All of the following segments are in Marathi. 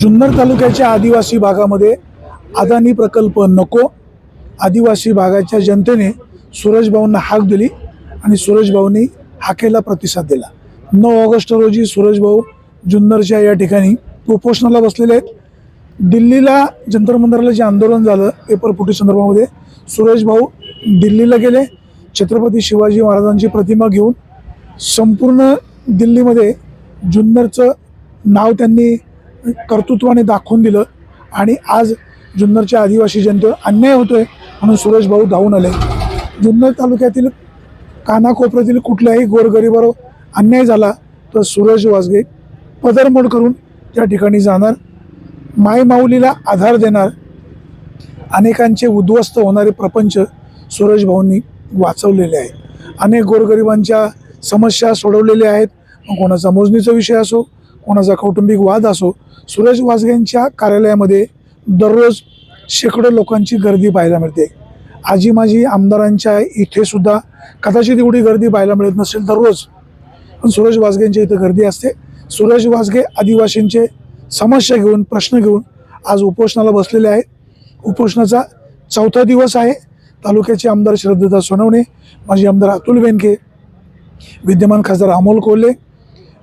जुन्नर तालुक्याच्या आदिवासी भागामध्ये अदानी प्रकल्प नको, आदिवासी भागाच्या जनतेने सुरेश भाऊंना हाक दिली आणि सुरेश भाऊंनी हाकेला प्रतिसाद दिला। 9 ऑगस्ट रोजी सुरेश भाऊ जुन्नरच्या या ठिकाणी उपोषणाला बसलेले आहेत। दिल्लीला जंतर मंतरला जे आंदोलन झालं पेपर फुटी संदर्भामध्ये सुरेश भाऊ दिल्लीला गेले, छत्रपती शिवाजी महाराजांची प्रतिमा घेऊन संपूर्ण दिल्लीमध्ये जुन्नरचं नाव त्यांनी कर्तृत्वाने दाखवून दिलं आणि आज जुन्नरच्या आदिवासी जनतेवर अन्याय होतोय म्हणून सुरेश भाऊ धावून आले। जुन्नर तालुक्यातील कानाकोपऱ्यातील कुठल्याही गोरगरिबावर अन्याय झाला तर सुरेश वासगे पदरमोड करून त्या ठिकाणी जाणार, मायमाऊलीला आधार देणार। अनेकांचे उद्ध्वस्त होणारे प्रपंच सुरेश भाऊंनी वाचवलेले आहेत। अनेक गोरगरिबांच्या समस्या सोडवलेल्या आहेत। मग कोणाचा मोजणीचा विषय असो, कोणाचा कौटुंबिक वाद असो, सुरेश वासगेंच्या कार्यालयामध्ये दररोज शेकडो लोकांची गर्दी पाहायला मिळते। आजी माजी आमदारांच्या इथे सुद्धा कदाचित एवढी गर्दी पाहायला मिळत नसेल दररोज, पण सुरेश वासगेंच्या इथं गर्दी असते। सुरेश वासगे आदिवासींचे समस्या घेऊन प्रश्न घेऊन आज उपोषणाला बसलेले आहेत। उपोषणाचा 4था दिवस आहे। तालुक्याचे आमदार श्रद्धा सोनवणे, माजी आमदार अतुल बेनके, विद्यमान खासदार अमोल कोल्हे,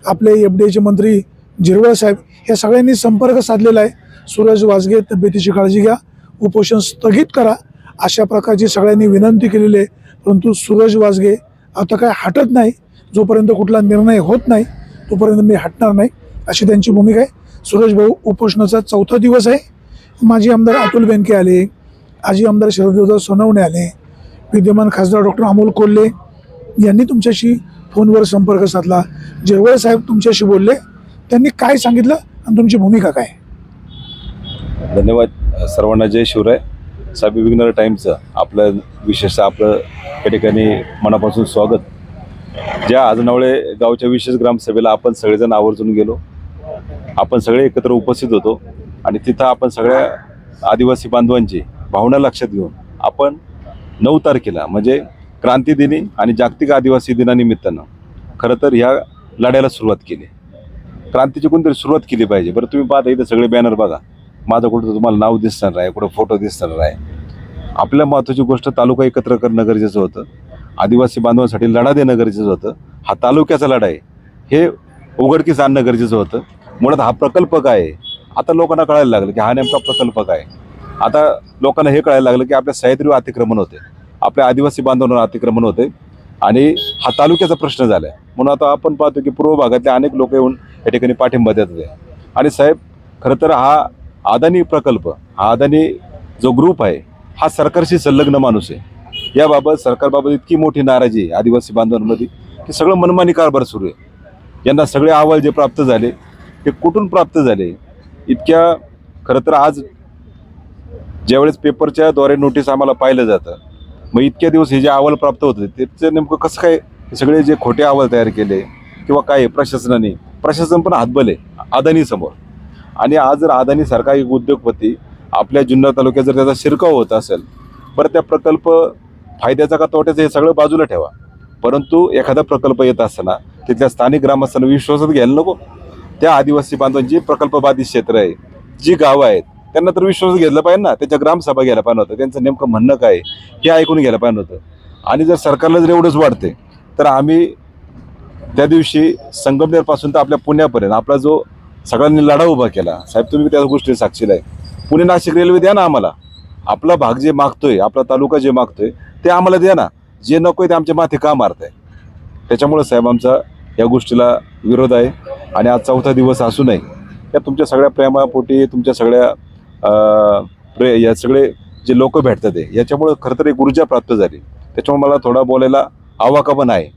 आपले एफडीएचे मंत्री जिरवळ साहेब या सगळ्यांनी संपर्क साधलेला आहे। सुरेश वासगे तब्येतीची काळजी घ्या, उपोषण स्थगित करा अशा प्रकारची सगळ्यांनी विनंती केलेली आहे। परंतु सुरेश वासगे आता काय हटत नाही, जोपर्यंत कुठला निर्णय होत नाही तोपर्यंत मी हटणार नाही अशी त्यांची भूमिका आहे। सुरेश भाऊ उपोषणाचा 4था दिवस आहे। माजी आमदार अतुल बेनके आले, आजी आमदार श्रद्धा सोनवणे आले, विद्यमान खासदार डॉक्टर अमोल कोल्हे यांनी तुमच्याशी फोनवर संपर्क साधला, जिरवळ साहेब तुमच्याशी बोलले, त्यांनी काय सांगितलं आणि तुमची भूमिका काय? धन्यवाद सर्वांना। जय शिवराय। साबी विग्नर टाईमचं आपलं विशेषतः आपलं या ठिकाणी मनापासून स्वागत। ज्या आजनावळे गावच्या विशेष ग्रामसभेला आपण सगळेजण आवर्जून गेलो, आपण सगळे एकत्र उपस्थित होतो आणि तिथं आपण सगळ्या आदिवासी बांधवांची भावना लक्षात घेऊन आपण 9 तारखेला म्हणजे क्रांती दिनी आणि जागतिक आदिवासी दिनानिमित्तानं खरं तर ह्या लढ्याला सुरुवात केली। क्रांतीची कोणतरी सुरुवात केली पाहिजे। बरं तुम्ही पाहता इथं सगळे बॅनर बघा, माझं कुठं तुम्हाला नाव दिसणार आहे, कुठं फोटो दिसणार आहे। आपल्या महत्त्वाची गोष्ट तालुका एकत्र करणं गरजेचं होतं, आदिवासी बांधवांसाठी लढा देणं गरजेचं होतं। हा तालुक्याचा लढा आहे हे उघडकीस आणणं गरजेचं होतं। मुळात हा प्रकल्प काय आहे आता लोकांना कळायला लागलं की हा नेमका प्रकल्प काय। आता लोकांना हे कळायला लागलं की आपल्या सह्याद्रीवर अतिक्रमण होते, आपल्या आदिवासी बांधवांवर अतिक्रमण होते आणि हा तालुक्याचा प्रश्न झाला आहे। म्हणून आता आपण पाहतो की पूर्व भागातले अनेक लोक येऊन या ठिकाणी पाठिंबा देत आहे। आणि साहेब खरं तर हा अदानी प्रकल्प, हा अदानी जो ग्रुप आहे हा सरकारशी संलग्न माणूस आहे। याबाबत सरकारबाबत इतकी मोठी नाराजी आहे आदिवासी बांधवांमध्ये की सगळं मनमानी कारभार सुरू आहे। यांना सगळे अहवाल जे प्राप्त झाले ते कुठून प्राप्त झाले इतक्या, खरं तर आज ज्यावेळेस पेपरच्या द्वारे नोटीस आम्हाला पाहिलं जातं, मग इतक्या दिवस हे जे अहवाल प्राप्त होते त्याचं नेमकं कसं काय सगळे जे खोटे अहवाल तयार केले किंवा काय प्रशासनाने, प्रशासन पण हातबल आहे अदानी समोर। आणि आज जर अदानीसारखा एक उद्योगपती आपल्या जुन्नर तालुक्यात जर त्याचा शिरकाव होत असेल, बरं त्या प्रकल्प फायद्याचा का तोट्याचा हे सगळं बाजूला ठेवा, परंतु एखादा प्रकल्प येत असताना तिथल्या स्थानिक ग्रामस्थांना विश्वासात घ्यायला नको। त्या आदिवासी बांधवांची प्रकल्पबाधित क्षेत्र आहे, जी गावं आहेत त्यांना तर विश्वास घेतला पाहिजे ना, त्याच्या ग्रामसभा घ्यायला पाहिजे होतं, त्यांचं नेमकं म्हणणं काय हे ऐकून घ्यायला पाहिजे होतं। आणि जर सरकारला जर एवढंच वाटते तर आम्ही त्या दिवशी संगमनेरपासून तर आपल्या पुण्यापर्यंत आपला जो सगळ्यांनी लढा उभा केला, साहेब तुम्ही त्या गोष्टी साक्षीला आहे, पुणे नाशिक रेल्वे द्या ना आम्हाला, आपला भाग जे मागतोय, आपला तालुका जे मागतोय ते आम्हाला द्या ना, जे नको आहे ते आमच्या माथे का मारताय। त्याच्यामुळे साहेब आमचा या गोष्टीला विरोध आहे। आणि आज 4था दिवस असू नये या तुमच्या सगळ्या प्रेमापोटी, तुमच्या सगळ्या या सगळे जे लोक भेटतात आहे याच्यामुळे खरं तर एक ऊर्जा प्राप्त झाली। त्याच्यामुळे मला थोडा बोलायला आवाका पण आहे,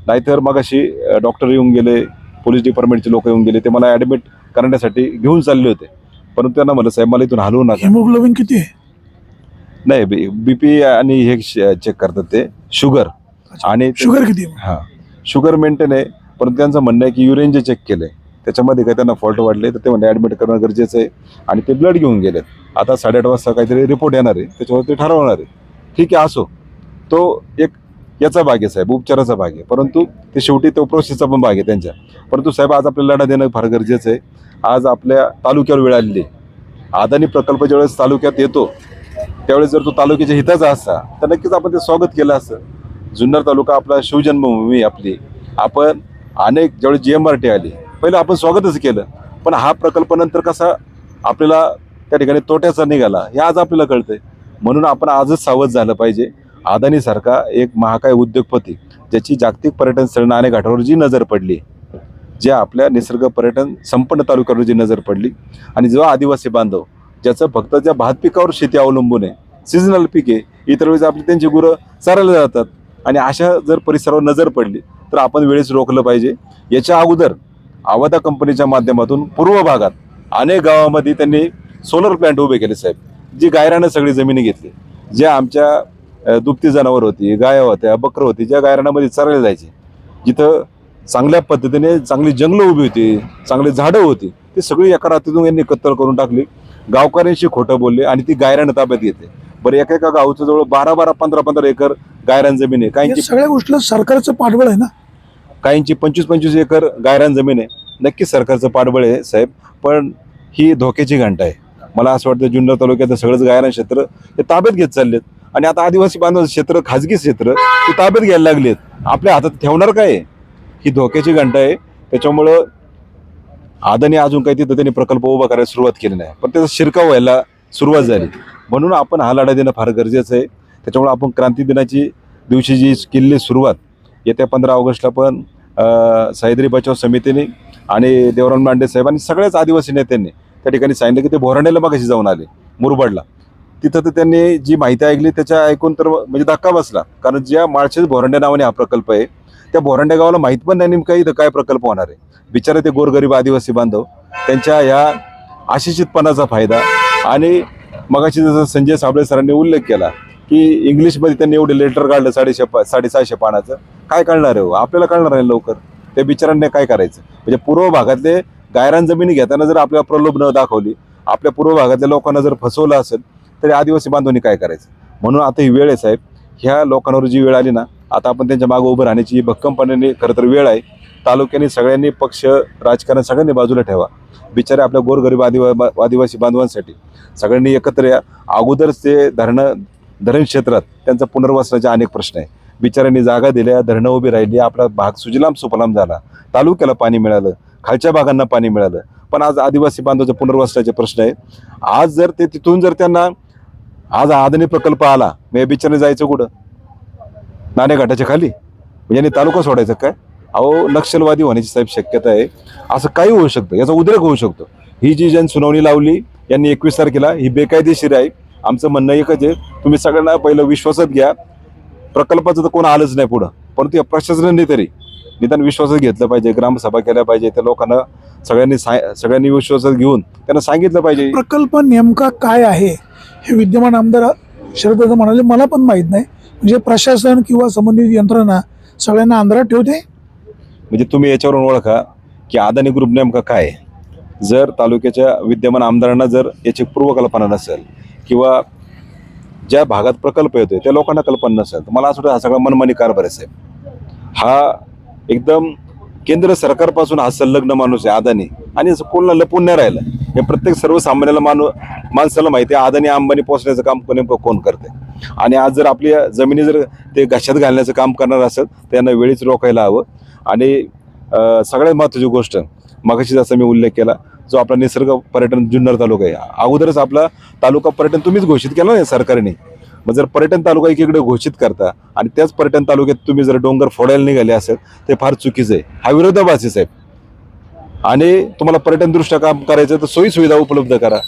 नाहीतर मग अशी डॉक्टर येऊन गेले, पोलीस डिपार्टमेंटचे लोक येऊन गेले, ते मला ॲडमिट करण्यासाठी घेऊन चालले होते, परंतु त्यांना म्हणलं साहेब मला इथून हलवू नका। हिमोग्लोबिन किती आहे? नाही BP आणि हे चेक करतात ते शुगर आणि शुगर किती? हां शुगर मेंटेन आहे, परंतु त्यांचं म्हणणं आहे की युरिन जे चेक केलं आहे त्याच्यामध्ये काही त्यांना फॉल्ट वाढले तर ते म्हणजे ॲडमिट करणं गरजेचं आहे आणि ते ब्लड घेऊन गेलेत। आता 8:30 वाजता काहीतरी रिपोर्ट येणार आहे, त्याच्यावर ते ठरवणार आहे। ठीक आहे असो, तो एक याचा भाग आहे साहेब, उपचाराचा भाग आहे, परंतु ते शेवटी तो प्रोसेसचा पण भाग आहे त्यांच्या. परंतु साहेब आज आपल्याला लढा देणं फार गरजेचं आहे. आज आपल्या तालुक्यावर वेळ आलेली आहे. अदानी प्रकल्प ज्यावेळेस तालुक्यात येतो त्यावेळेस जर तो तालुक्याच्या हिताचा असता तर नक्कीच आपण ते स्वागत केलं असतं. जुन्नर तालुका आपला शिवजन्मभूमी आपली, आपण अनेक ज्यावेळेस GMRT आली पहिलं आपण स्वागतच केलं, पण हा प्रकल्प नंतर कसा आपल्याला त्या ठिकाणी तोट्याचा निघाला हे आज आपल्याला कळतंय. म्हणून आपण आजच सावध झालं पाहिजे. अदानीसारखा एक महाकाय उद्योगपती ज्याची जागतिक पर्यटन स्थळ नाणेघाटावर जी नजर पडली, जे आपल्या निसर्ग पर्यटन संपन्न तालुक्यावर जी नजर पडली, आणि जेव्हा आदिवासी बांधव ज्याचं फक्त ज्या भात पिकावर शेती अवलंबून आहे, सिजनल पीक आहे, इतर वेळेस आपली त्यांची गुरं चारायला जातात, आणि अशा जर परिसरावर नजर पडली तर आपण वेळेस रोखलं पाहिजे. याच्या अगोदर आवदा कंपनीच्या माध्यमातून पूर्व भागात अनेक गावामध्ये त्यांनी सोलर प्लॅन्ट उभे केले साहेब, जी गायरानं सगळी जमिनी घेतली. ज्या आमच्या दुभती जनावर होती, गाया होत्या, बकरं होती, ज्या गायरानामध्ये चरायला जायचे, जिथं चांगल्या पद्धतीने चांगली जंगलं उभी होती, चांगली झाडं होती, ती सगळी एका रात्रीतून यांनी कत्तल करून टाकली. गावकऱ्यांशी खोटं बोलले आणि ती गायरानं ताब्यात घेतली. बरं, एका गावचं जवळ 12-12, 15-15 एकर गायरान जमीन आहे. या काहींची सगळ्या गोष्टीला सरकारचं पाठबळ आहे ना. काहींची 25-25 एकर गायरान जमीन आहे. नक्कीच सरकारचं पाठबळ आहे साहेब, पण ही धोक्याची घंटा आहे. मला असं वाटतं जुन्नर तालुक्यात सगळंच गायरान क्षेत्र हे ताब्यात घेत चाललेत, आणि आता आदिवासी बांधव क्षेत्र, खाजगी क्षेत्र ते ताब्यात घ्यायला लागलेत. आपल्या हातात ठेवणार काय आहे? ही धोक्याची घंटा आहे. त्याच्यामुळं अदानी अजून काही तिथं त्यांनी प्रकल्प उभा करायला सुरुवात केली नाही, पण त्याचा शिरकाव व्हायला सुरुवात झाली. म्हणून आपण हा लढा देणं फार गरजेचं आहे. त्याच्यामुळे आपण क्रांती दिनाची दिवशी जी केलेली सुरुवात येत्या 15 ऑगस्टला पण सह्याद्री बचाव समितीने आणि देवराम लांडे साहेब आणि सगळ्याच आदिवासी नेत्यांनी त्या ठिकाणी सांगितलं की ते भोरांड्याला मागाशी जाऊन आले, मुरबाडला. तिथं तर त्यांनी जी माहिती ऐकली त्याच्या ऐकून तर म्हणजे धक्का बसला. कारण ज्या माळशेज भोरांड्या नावाने हा प्रकल्प आहे, त्या भोरांड्या गावाला माहीत पण नाही नेमका इथं काय प्रकल्प होणार आहे. बिचारे ते गोरगरीब आदिवासी बांधव त्यांच्या ह्या अशिक्षितपणाचा फायदा, आणि मगाशी जसं संजय साबळे सरांनी उल्लेख केला की इंग्लिशमध्ये त्यांनी एवढे लेटर काढलं 650 पानाचं, काय कळणार आहे? आपल्याला कळणार आहे लवकर. त्या बिचारांनी काय करायचं? म्हणजे पूर्व भागातले गायरान जमिनी घेताना जर आपल्याला प्रलोभनं दाखवली, आपल्या पूर्व भागातल्या लोकांना जर फसवलं असेल, तरी आदिवासी बांधवांनी काय करायचं? म्हणून आता ही वेळ आहे साहेब, ह्या लोकांवर जी वेळ आली ना, आता आपण त्यांच्या मागं उभं राहण्याची भक्कमपणे खरं तर वेळ आहे. तालुक्याने सगळ्यांनी पक्ष राजकारण सगळ्यांनी बाजूला ठेवा. बिचारे आपल्या गोरगरीब आदिवासी बांधवांसाठी सगळ्यांनी एकत्र या. अगोदरच ते धरण क्षेत्रात त्यांचा पुनर्वसनाचे अनेक प्रश्न आहे. बिचाऱ्यांनी जागा दिल्या, धरणं उभी राहिली, आपला भाग सुजलाम सुफलाम झाला, तालुक्याला पाणी मिळालं, खालच्या भागांना पाणी मिळालं. पण आज आदिवासी बांधवाचे पुनर्वसनाचे प्रश्न आहेत. आज जर ते तिथून जर त्यांना आज अदानी प्रकल्प आला, मग बिचाराने जायचं कुठं? नाणेघाटाच्या खाली? म्हणजे तालुका सोडायचं काय? अहो, नक्षलवादी होण्याची साहेब शक्यता आहे. असं काही होऊ शकतं, याचा उद्रेक होऊ शकतो. ही जी सुनावणी लावली यांनी 21 तारखेला, ही बेकायदेशीर आहे. आमचं म्हणणं एकच आहे, तुम्ही सगळ्यांना पहिलं विश्वासात घ्या. प्रकल्पाचं तर कोण आलंच नाही पुढं, परंतु या प्रशासनाने तरी निदान विश्वासात घेतलं पाहिजे, ग्रामसभा केल्या पाहिजे, त्या लोकांना सगळ्यांनी विश्वासात घेऊन त्यांना सांगितलं पाहिजे. प्रकल्प नेमका काय आहे हे विद्यमान आमदार शरददादा म्हणाले, मला पण माहीत नाही. म्हणजे प्रशासन किंवा संबंधित यंत्रणा सगळ्यांना अंधारात ठेवते. म्हणजे तुम्ही याच्यावरून ओळखा की अदानी ग्रुप नेमका काय आहे. जर तालुक्याच्या विद्यमान आमदारांना जर याची पूर्वकल्पना नसेल, किंवा ज्या भागात प्रकल्प येतोय त्या लोकांना कल्पना नसेल, तर मला असं वाटतं हा सगळा मनमानी कारभार आहे साहेब. हा एकदम केंद्र सरकारपासून हा संलग्न माणूस आहे अदानी, आणि कोणाला लपून नाही राहिलं. हे प्रत्येक सर्वसामान्याला माणसाला माहिती आहे अदानी अंबानी पोचण्याचं काम नेमकं कोण करते. आणि आज जर आपल्या जमिनी जर ते घशात घालण्याचं काम करणार असेल तर त्यांना वेळीच रोखायला हवं. आणि सगळ्यात महत्त्वाची गोष्ट, मगाशी जसा मी उल्लेख केला, जो आपला निसर्ग पर्यटन जुन्नर तालुका आहे, अगोदरच आपला तालुका पर्यटन तुम्हीच घोषित केला नाही सरकारने. मग जर पर्यटन तालुका एकीकडे घोषित करता आणि त्याच पर्यटन तालुक्यात तुम्ही जर डोंगर फोडायला निघाले असेल, ते फार चुकीचं आहे. हा विरोधाभास आहे साहेब. आणि तुम्हाला पर्यटनदृष्ट्या काम करायचं तर सोयी सुविधा उपलब्ध करा.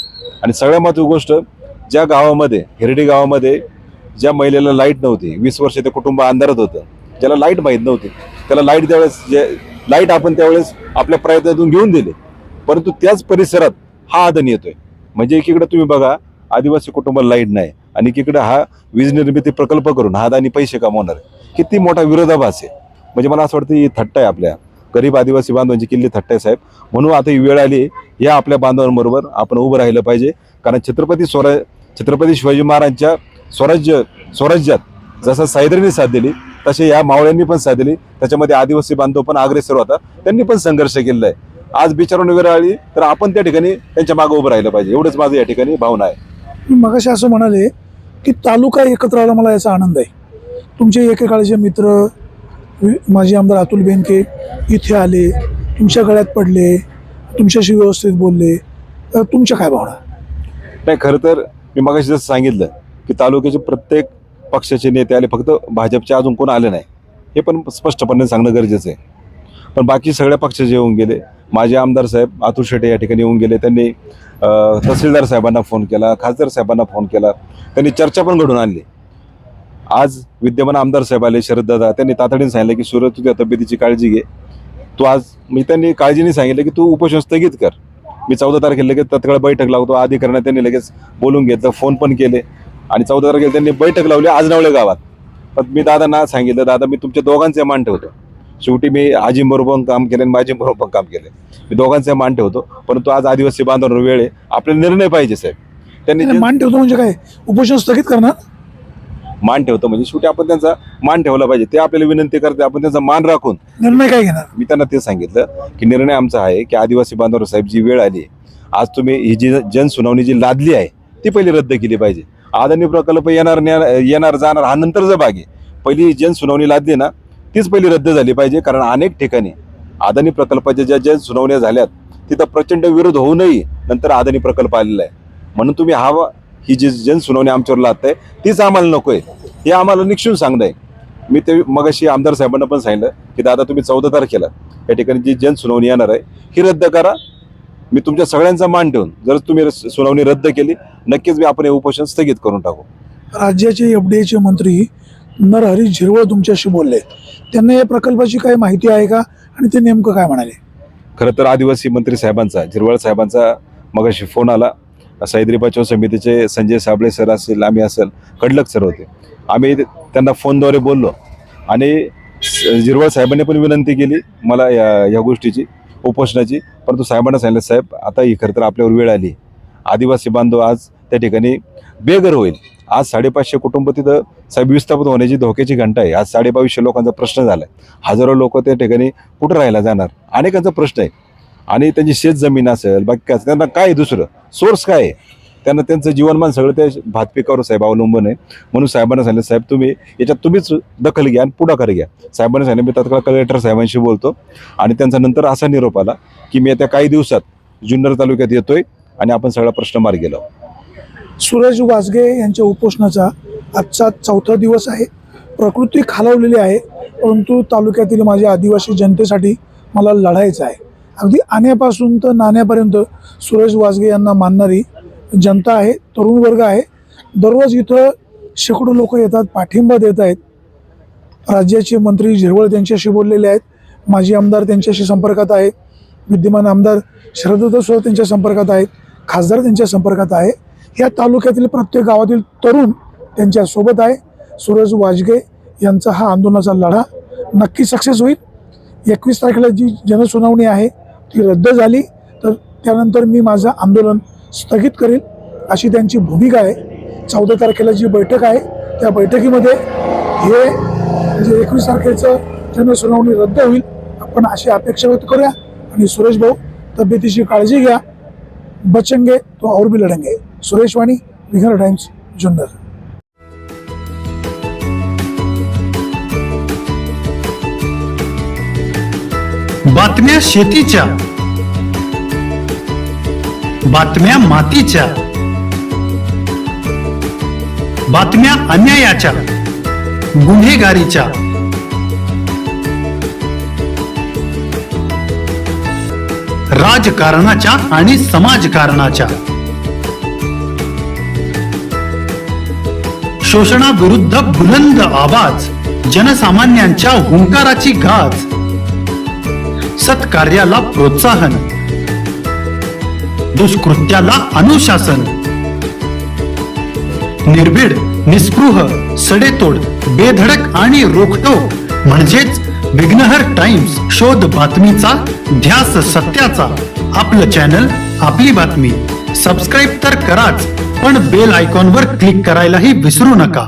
आणि सगळ्यात महत्त्वाची गोष्ट, ज्या गावामध्ये, हिरडी गावामध्ये ज्या महिलेला लाईट नव्हती, 20 वर्ष ते कुटुंब अंधारात होतं, ज्याला लाईट माहीत नव्हती, त्याला लाईट त्यावेळेस लाईट आपण त्यावेळेस आपल्या प्रयत्नातून घेऊन दिले, परंतु त्याच परिसरात हा अदानी येतोय. म्हणजे एकीकडे तुम्ही बघा आदिवासी कुटुंबाला लाईट नाही, आणि एकीकडे हा वीज निर्मिती प्रकल्प करून हा अदानी पैसे कमवणार आहे. किती मोठा विरोधाभास आहे. म्हणजे मला असं वाटतं ही थट्टा आहे, आपल्या गरीब आदिवासी बांधवांची किल्ली थट्टा आहे साहेब. म्हणून आता ही वेळ आली, या आपल्या बांधवांबरोबर आपण उभं राहिलं पाहिजे. कारण छत्रपती शिवाजी महाराजांच्या स्वराज्यात जसं सह्याद्रीने साथ दिली, तसे या मावळ्यांनी पण साथ दिली. त्याच्यामध्ये आदिवासी बांधव पण अग्रेसर होता, त्यांनी पण संघर्ष केलेला आहे. आज बिचारून वेळ आली तर आपण त्या ठिकाणी त्यांच्या मागे उभं राहिलं पाहिजे, एवढंच माझं या ठिकाणी भावना आहे. मी मगाशी असं म्हणाले की तालुका एकत्र आला, मला याचा आनंद आहे. तुमचे एकेकाळचे मित्र माजी आमदार अतुल बेनके इथे आले, तुमच्या गळ्यात पडले, तुमच्याशी व्यवस्थित बोलले, तर तुमच्या काय भावना? नाही, खरं तर मी मगाशी जसं सांगितलं की तालुक्याचे प्रत्येक पक्षाचे नेते आले, फक्त भाजपचे अजून कोण आले नाही, हे पण स्पष्टपणे सांगणं गरजेचं आहे. पण बाकी सगळ्या पक्षाचे येऊन गेले. माझे आमदार साहेब अतुल शेटे या ठिकाणी येऊन गेले. त्यांनी तहसीलदार साहेबांना फोन केला, खासदार साहेबांना फोन केला, त्यांनी चर्चा पण घडून आणली. आज विद्यमान आमदार साहेब आले, शरददादा, त्यांनी तातडीने सांगितलं की सूरज, तुझ्या तब्येतीची काळजी घे. तू आज, मी त्यांनी काळजीने सांगितलं की तू उपोषण स्थगित कर. मी 14 तारखेला लगेच तत्काळ बैठक लावतो. अधिकाऱ्यांना त्यांनी लगेच बोलून घेतलं, फोन पण केले आणि 14 तारखेला त्यांनी बैठक लावली आजनावळे गावात. पण मी दादांना सांगितलं, दादा मी तुमच्या दोघांचे मान ठेवतो. शेवटी मी आजींबरोबर काम केलं आणि माझीबरोबर पण काम केलं. मी दोघांचे मान ठेवतो, परंतु आज आदिवासी बांधवांवर वेळ आहे, आपले निर्णय पाहिजे साहेब. त्यांनी मान ठेवतो म्हणजे काय, उपोषण स्थगित करणार? मान ठेवतो म्हणजे शेवटी आपण त्यांचा मान ठेवला पाहिजे. ते आपल्याला विनंती करते, आपण त्यांचा मान राखून निर्णय काय घेणार? मी त्यांना ते सांगितलं की निर्णय आमचा आहे की आदिवासी बांधव साहेब, जी वेळ आली आज, तुम्ही ही जी जनसुनावणी जी लादली आहे ती पहिली रद्द केली पाहिजे. अदानी प्रकल्प येणार जाणार हा नंतरचा भाग आहे. पहिली जनसुनावणी लादली ना, तीच पहिली रद्द झाली पाहिजे. कारण अनेक ठिकाणी अदानी प्रकल्पाच्या ज्या जनसुनावण्या झाल्यात तिथं प्रचंड विरोध होऊनही नंतर अदानी प्रकल्प आलेला आहे. म्हणून तुम्ही ही जी जनसुनावणी आमच्यावर लादताय तीच आम्हाला नको आहे, हे आम्हाला निक्षून सांगणं आहे. मी ते मगाशी आमदार साहेबांना पण सांगितलं की दादा, तुम्ही 14 तारखेला या ठिकाणी जी जनसुनावणी येणार आहे ही रद्द करा. मी तुमच्या सगळ्यांचा मान ठेवून, जर तुम्ही सुनावणी रद्द केली, नक्कीच आपण हे उपोषण स्थगित करून टाकू. राज्याचे एफडीएचे मंत्री नरहरी झिरवळ तुमच्याशी बोलले, त्यांना या प्रकल्पाची काय माहिती आहे का आणि ते नेमकं काय म्हणाले? खरं तर आदिवासी मंत्री साहेबांचा, झिरवळ साहेबांचा मगाशी फोन आला. सह्याद्री बचाव समितीचे संजय साबळे सर असेल, आम्ही असेल, कडलक सर होते. आम्ही त्यांना फोनद्वारे बोललो आणि झिरवळ साहेबांनी पण विनंती केली मला या गोष्टीची, उपोषणाची. परंतु साहेबांना सांगितलं, साहेब आता ही खरं तर आपल्यावर वेळ आली. आदिवासी बांधव आज त्या ठिकाणी बेघर होईल. आज 550 कुटुंब तिथं साहेब विस्थापित होण्याची धोक्याची घंटा आहे. आज 2250 लोकांचा प्रश्न झाला आहे. हजारो लोक त्या ठिकाणी कुठं राहायला जाणार, अनेकांचा प्रश्न आहे. आणि त्यांची शेत जमीन असेल, बाकी काय, त्यांना काय दुसरं सोर्स काय आहे? त्यांना त्यांचं जीवनमान सगळं त्या भात पिकावर साहेब अवलंबून आहे. म्हणून साहेबांना सांगितलं, साहेब तुम्ही याच्यात तुम्हीच दखल घ्या आणि पुढाकार घ्या. साहेबांना सांगितलं, मी तत्काळ कलेक्टर साहेबांशी बोलतो. आणि त्यांचा नंतर असा निरोप आला की मी येत्या काही दिवसात जुन्नर तालुक्यात येतोय आणि आपण सगळा प्रश्न मार्गी लावू. सूरज वाजगे यांच्या उपोषणाचा आजचा 4था दिवस आहे. प्रकृती खालावलेली आहे, परंतु तालुक्यातील माझ्या आदिवासी जनतेसाठी मला लढायचं आहे. अगदी आण्यापासून तर नाण्यापर्यंत सूरज वाजगे यांना मानणारी जनता आहे, तरुण वर्ग आहे. दररोज इथं शेकडो लोक येतात, पाठिंबा देत आहेत. राज्याचे मंत्री झिरवळ त्यांच्याशी बोललेले आहेत, माजी आमदार त्यांच्याशी संपर्कात आहेत, विद्यमान आमदार शरददादा सुद्धा त्यांच्या संपर्कात आहेत, खासदार त्यांच्या संपर्कात आहे. या तालुक्यातील प्रत्येक गावातील तरुण त्यांच्यासोबत आहे. सूरज वाजगे यांचा हा आंदोलनाचा लढा नक्की सक्सेस होईल. 21 तारखेला जी जनसुनावणी आहे ती रद्द झाली तर त्यानंतर मी माझं आंदोलन स्थगित करेल, अशी त्यांची भूमिका आहे. 14 तारखेला जी बैठक आहे त्या बैठकीमध्ये हे जे 21 तारखेचं जनसुनावणी रद्द होईल, आपण अशी अपेक्षा व्यक्त करूया. आणि सुरेश भाऊ, तब्येतीची काळजी घ्या. बचेंगे तो और भी लढेंगे. सुरेश वाणी, विघ्नर टाइम्स, जुन्नर. बातम्या शेतीच्या, बातम्या मातीच्या, बातम्या अन्यायाच्या, गुन्हेगारीच्या, राजकारणाच्या आणि समाजकारणाच्या, शोषणाविरुद्ध बुलंद आवाज, जनसामान्यांच्या हुंकाराची गाज, सत्कार्याला प्रोत्साहन, दुष्कृत्याला अनुशासन, निर्भीड, निस्पृह, सडेतोड, बेधडक आणि रोखटोक म्हणजेच विघ्नहर टाइम्स. शोध बातमीचा, ध्यास सत्याचा. आपलं चॅनल, आपली बातमी. सबस्क्राईब तर कराच, पण बेल आयकॉनवर क्लिक करायलाही विसरू नका.